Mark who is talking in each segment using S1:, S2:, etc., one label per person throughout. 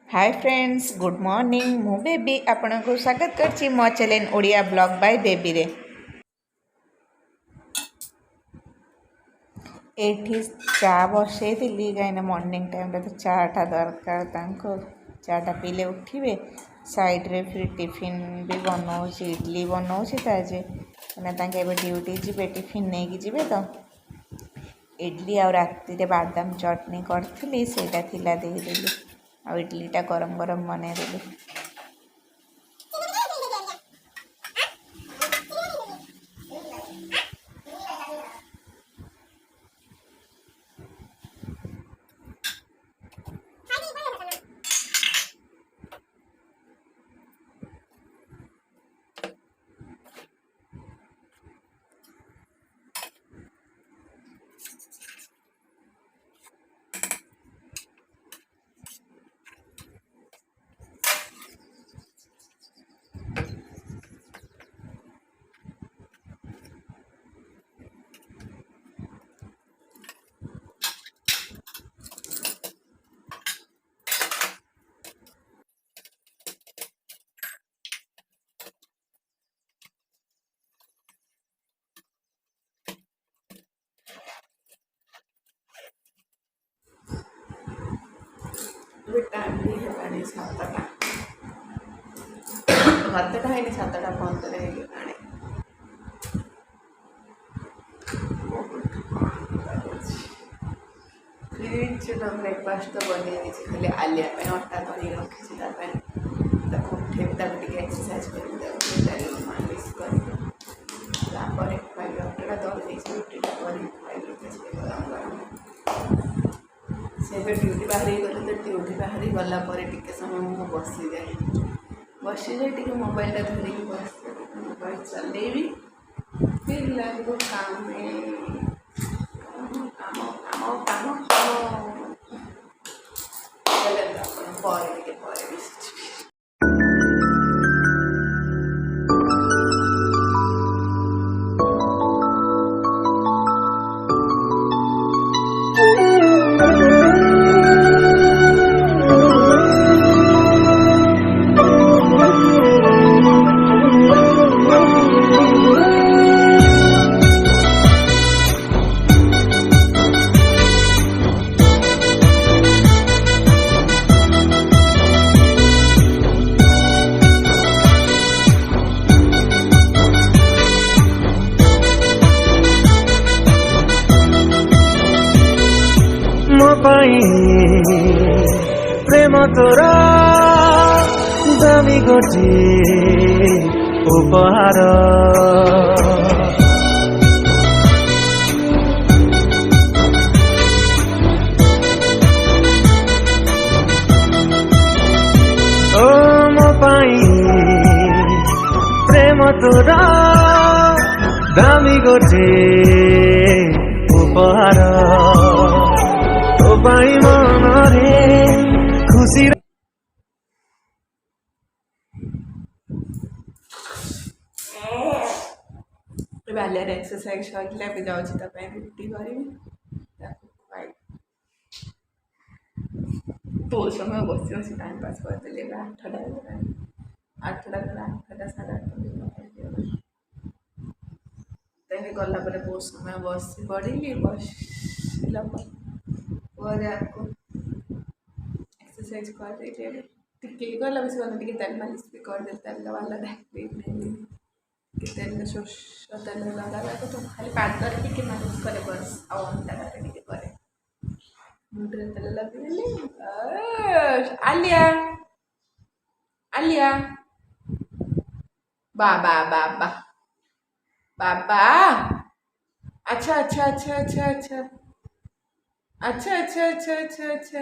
S1: हाय friends good morning मु baby आपन को स्वागत करछि मो channel Odia blog by baby रे। एठी चा बसई दिल्ली कहीं मॉर्निंग टाइम रे तो चाटा दरकार तांको चाटा पीले उठिबे साइड रे फिर टिफिन भी बनाउछि इडली बनाउछि ताजे माने तांके एबे ड्यूटी जिबे टिफिन नै कि जिबे तो इडली आ राती रे बादाम चटनी करथिली सेटा थिला दे देली आ इडलीटा गरम गरम बने देली। टाइम भी है सातटा सातटा है 7:15 है। ब्रेकफास्ट तो बन खाली आलिया अटा कर रखी उठे एक्सरसाइज कर मालिश कर अटा दल रुटीटा कर गरम गरम से ड्यूटी बाहरी गले तो ड्यूटी बाहरी गला टे समय मुझे बसी जाए टे मोबाइल धरिकी बस मोबाइल चलेबी फिर लगे काम में काम काम काम पर प्रेम तोरा दामी गोटे उपहार ओ मो प्रेम तोरा दामी गोटे उपहार मनरे खुशी बालियार एक्सरसाइज सर जाऊँगी रुटी करी बहुत समय बस बस टाइम पास करते 8टा 8टा 8टा 8:30 गला बहुत समय बस पड़ी बसला आपको एक्सरसाइज कर टे गला बस गला तेल मालिश भी कर दे तेल वाला तेल सोर्ष तेल लगा तो खाली पादर टे मालिश करे बस आंटाटे करे मुंडे तेल लगे आलिया आलिया बाबा बाबा बाबा अच्छा अच्छा अच्छा अच्छा अच्छा अच्छा अच्छा अच्छा अच्छा अच्छा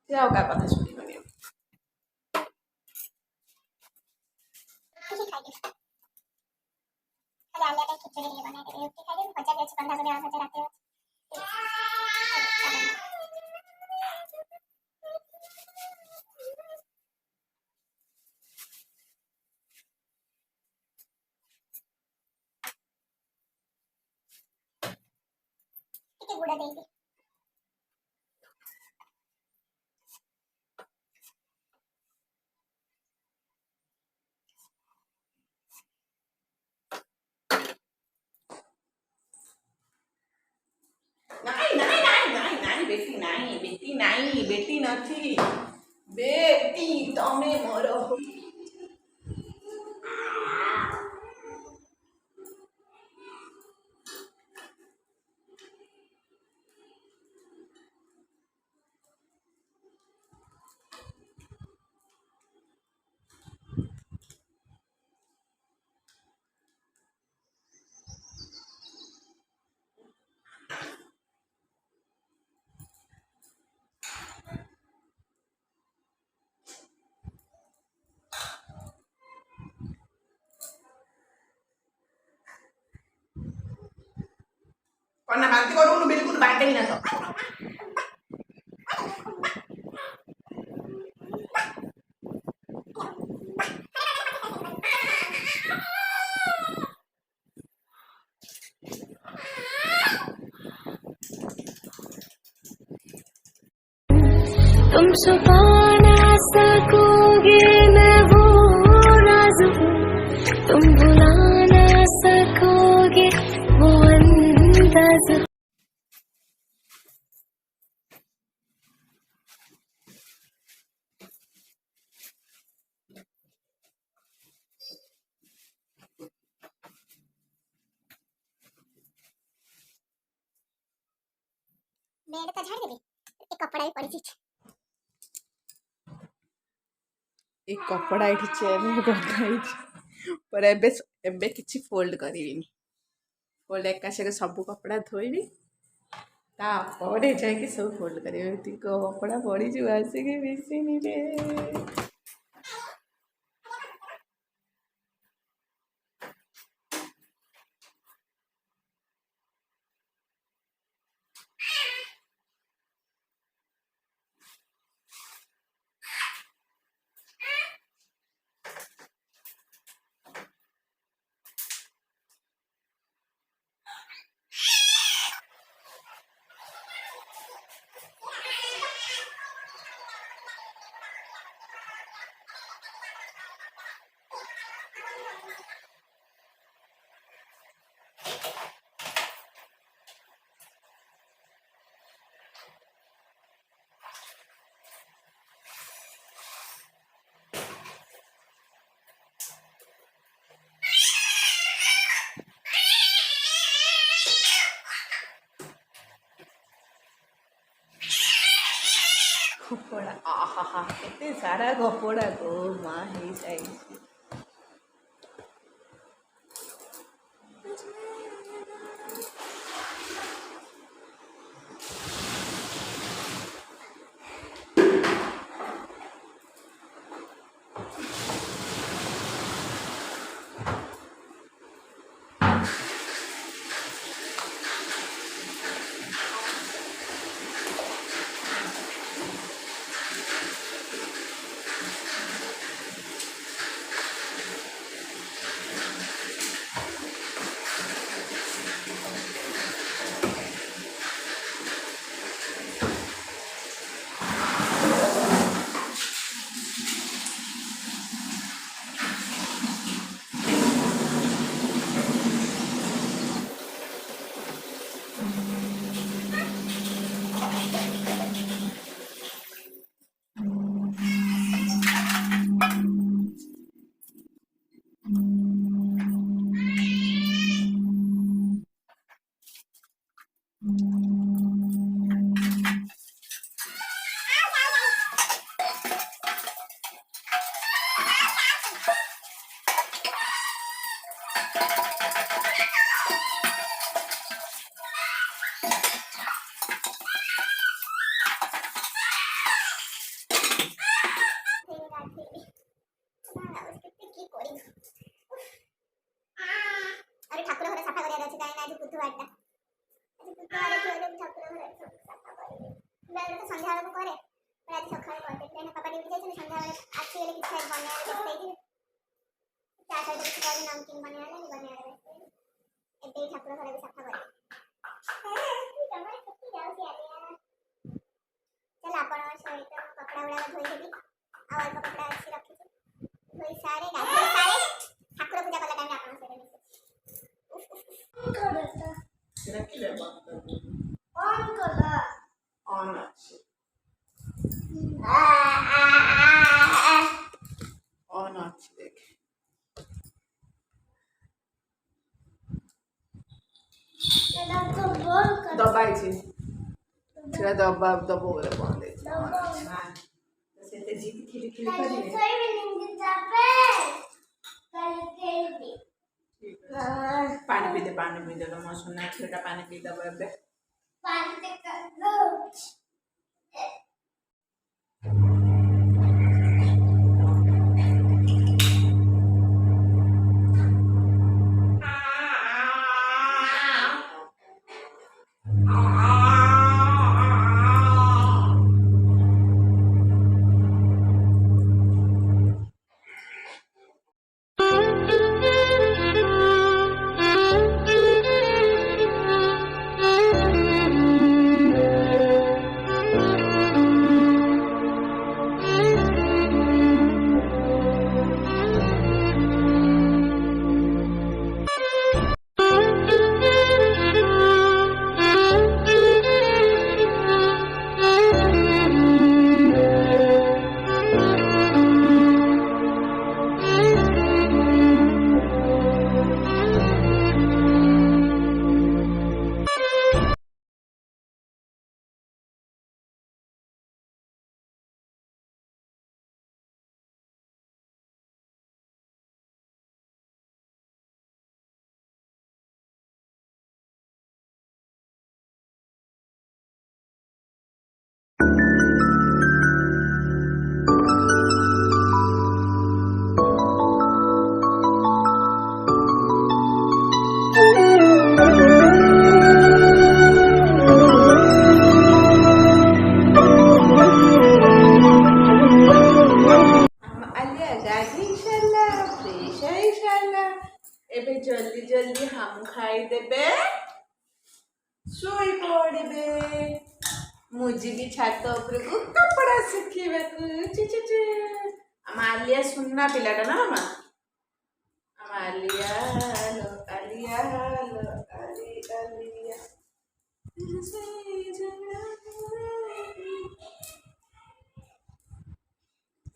S1: क्या का कथा सुनी बनी खिचड़ी बना के रोटी खाई भजा भी अच्छी बंधा बने आ भजा राते गुड़ा देगी बेटी नहीं बेटी नहीं बेटी तमे मोर करना बांती करूँ बिल्कुल बांटे ही ना तो
S2: तुम छुपा ना सकोगे मैं वो राज हूँ तुम भुला ना सकोगे वो अंदाज
S3: बेड तो झाड़ देबे एक कपड़ा भी पड़ी छी
S1: एक कपड़ा ये चेयर में गदाई पर एबे एबे किछि फोल्ड करिविनी फोल्ड एका से सब कपड़ा धोइबी तापर जाके सब फोल्ड करिवे कपड़ा पड़ी जो आसिके बेसिनी रे कपड़ा आहा केते सारा कपड़ा गो माँ हे जाइए
S3: अरे ठाकुर घर सफा करिया अछि काई ना आज बुधवारटा आज बुधवार थोड़े ठाकुर घर सफा करिवे बेले तो संध्या बेला करे पर आज सकाळे करते तेने पापा ड्यूटी जाय संध्या बेला आछि गेले किछ बनिया देखै दी चा चा देखि काई नमकीन बनिया एते ठाकुर घर सफा करे तमरे किती जाउसी आलिया चल आपण सहित कपड़ा उड़ा धोई देबी आ अल्प कपड़ा अछि रखि धोई सारे गाधी सारे ठाकुर पूजा कला टाइम आपण सहित
S1: रखिले
S3: ऑन कला
S1: ସେଟା ଦବା ଦବ ବୋଲେ ବନ୍ଦ ସେତେ ଜିତି ଖିଲି ଖିଲି କରିବେ ପାଣି ପିଇଦେ ମୋ ସୁନା ଝିଅଟା ପାଣି ପିଇଦବ ଏବେ आलिया गाधी सारा फ्रेश है सारा एबे जल्दी जल्दी हम खाई देबे सोई पड़े मुझे भी छात उपरकू कपड़ा शिखे आलिया सुनना पिलाटा ना मामा आलिया लो आलिया लो आलिया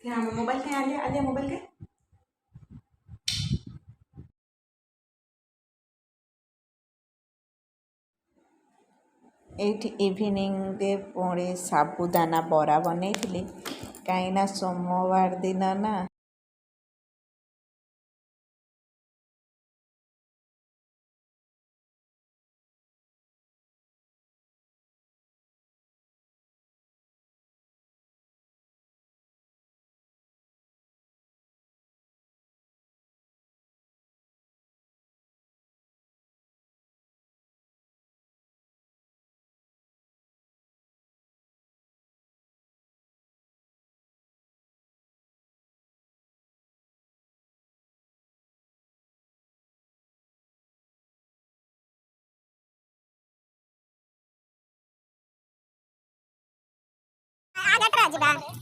S1: क्या मोबाइल के आलिया आलिया मोबाइल के ଏଇଠି ଇଭିନିଂରେ ପୁଣି ସାବୁଦାନା ବରା ବନେଇଥିଲି କାହିଁକିନା ସୋମବାର ଦିନ ନା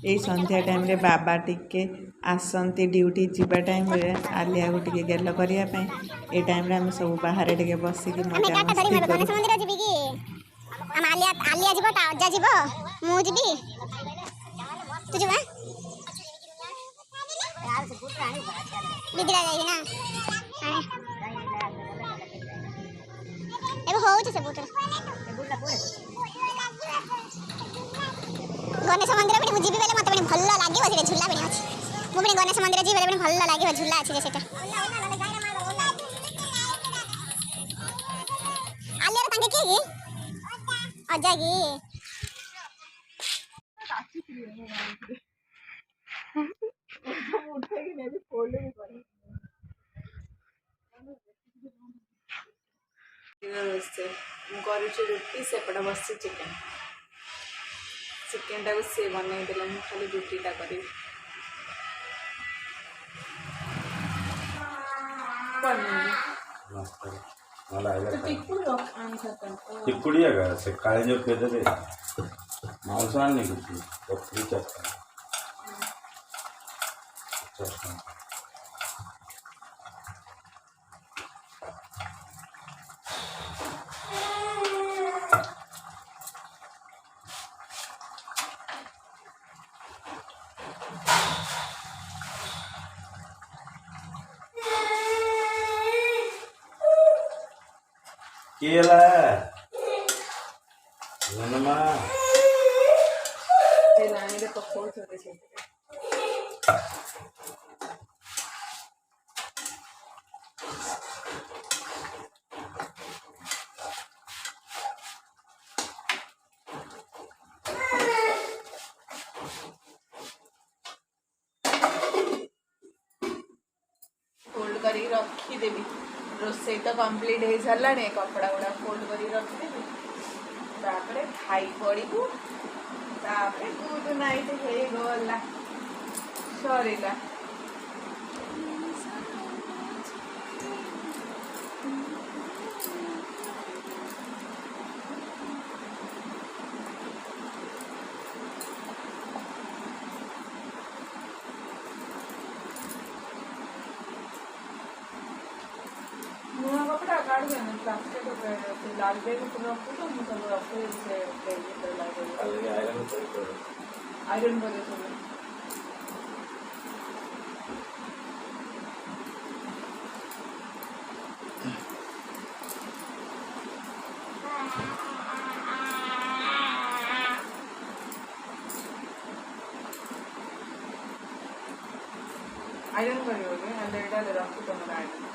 S1: এই ସନ୍ଧ୍ୟା ଟାଇମ୍ରେ ବାବା ଟିକେ ଆସନ୍ତି ଡ୍ୟୁଟି ଯିବା ଟାଇମ୍ରେ ଆଲିଆକୁ ଟିକେ ଗେଲ କରିବା ପାଇଁ ଏ ଟାଇମ୍ରେ ଆମେ ସବୁ ବାହାରେ ଟିକେ ବସିକି ମଜାମସ୍ତି କରୁ
S3: ଆଲିଆ ଯିବ ତା ଅଜା ଯିବ ମୁଁ ଯିବି ତୁ ଯିବା ଦିଦିରା ଯାଇକି ନା ଏବେ ହଉଛି ସେ ବୁଟ गणेश मंदिर भी मुझे बेले मत भल लगे से झूला भी अच्छी मुझे गणेश मंदिर जी बेले भल लगे झूला अच्छी से आलिया तांगे किए अजा की
S1: रुटी सेपटे बस चिकेन चिकेन टाक सी बनई देला खाली रुटीटा करी
S4: चिकुड़िया का से काले जो कहते थे मांसान नहीं कुछ पत्थरी चक्का केला ଧନମା
S1: ସେ ଲାଇନରେ ପକଉଛନ୍ତି ସେଇଥିରେ। फोल्ड करी रखीदेवी रोसई तो कंप्लीट हो सारा कपड़ा गुड़ा फोल्ड करी रखीदेवी तापरे खाई पड़ू तापरे गुड नाइट हो गला सरीला। नुआ कपड़ा काढ़ देना प्लास्टिक लाल बैग रखू तो मुझे सब रखे से आयरन कर दे सब। आयरन करियोगे अंदर रखू तुम आयरन